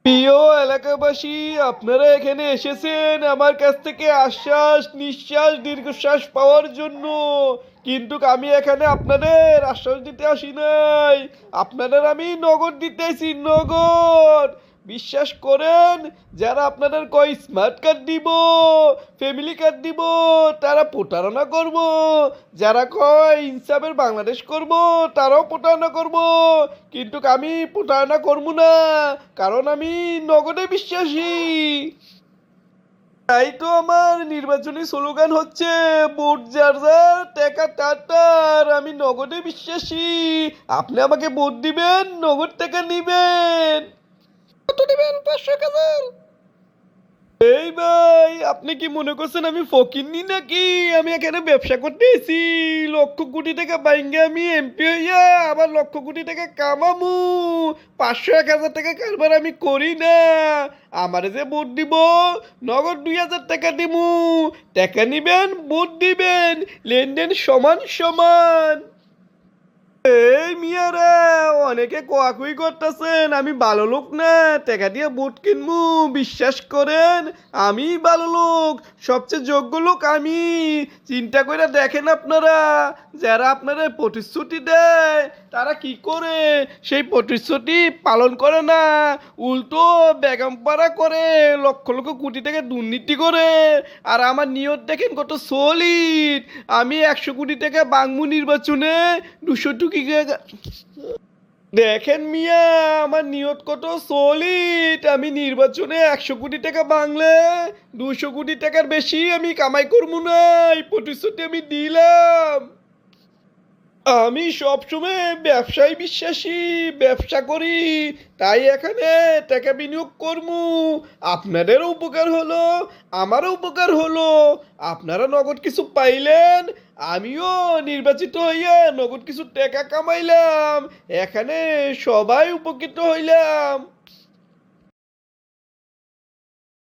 প্রিয় এলাকাবাসী, আপনারা এখানে এসেছেন আমার কাছ থেকে আশ্বাস নিঃশ্বাস দীর্ঘশ্বাস পাওয়ার জন্য। কিন্তু আমি এখানে আপনাদের আশ্বাস দিতে আসি নাই, আপনাদের আমি নগদ দিতেছি, নগদ। বিশ্বাস করেন, যারা আপনাদের কয় স্মার্ট কার্ড দিব, ফ্যামিলি কার্ড দিব, তারা প্রতারণা করব। যারা কয় ইনসাফের বাংলাদেশ করব, তারাও প্রতারণা করব। কিন্তু আমি প্রতারণা করবো না, কারণ আমি নগদে বিশ্বাসী। তাই তো আমার নির্বাচনী স্লোগান হচ্ছে, ভোট যার যার টাকা তার তার, আমি নগদে বিশ্বাসী। আপনি আমাকে ভোট দিবেন, নগদ টাকা নিবেন। কত দিবেন? 500,000? এই ভাই, আপনি কি মনে করছেন আমি ফকিন্নি নাকি? আমি এখানে ব্যবসা করতে এসেছি। লক্ষ কোটি টাকা বাইঙ্গে আমি এমপি হইয়া আবার লক্ষ কোটি টাকা কামামু। 500-1,000 টাকা কারবার আমি করি না। আমারে যে ভোট দিব, নগদ 2,000 টাকা দিমু। টাকা নিবেন, ভোট দিবেন, লেনদেন সমান সমান। এই মিয়ারা, অনেকে কোয়াকুই করতেছেন আমি ভালো লোক না, টাকা দিয়ে বুট কিনবো। বিশ্বাস করেন, আমি ভালো লোক, সবচেয়ে যোগ্য লোক আমি। চিন্তা করে দেখেন আপনারা, যারা আপনারা প্রতিশ্রুতি দেয় তারা কি করে সেই প্রতিশ্রুতি পালন করে না, উল্টো বেগমপাড়া করে, লক্ষ লক্ষ কোটি টাকা দুর্নীতি করে। আর আমার নিয়ত দেখেন কত সলিড। আমি 100 কোটি টাকা বাংমু নির্বাচনে, 200 দেখেন মিয়া, আমার নিয়ত কত সলিড। আমি নির্বাচনে 100 কোটি টাকা বাংলে 200 কোটি টাকার বেশি আমি কামাই করবো না, এই প্রতিশ্রুতি আমি দিলাম। আমি সবসময় ব্যবসায় বিশ্বাসী, ব্যবসা করি, তাই এখানে টাকা বিনিয়োগ করবো। আপনাদেরও উপকার হলো, আমারও উপকার হলো। আপনারা নগদ কিছু পাইলেন, আমিও নির্বাচিত হইয়া নগদ কিছু টাকা কামাইলাম। এখানে সবাই উপকৃত হইলাম।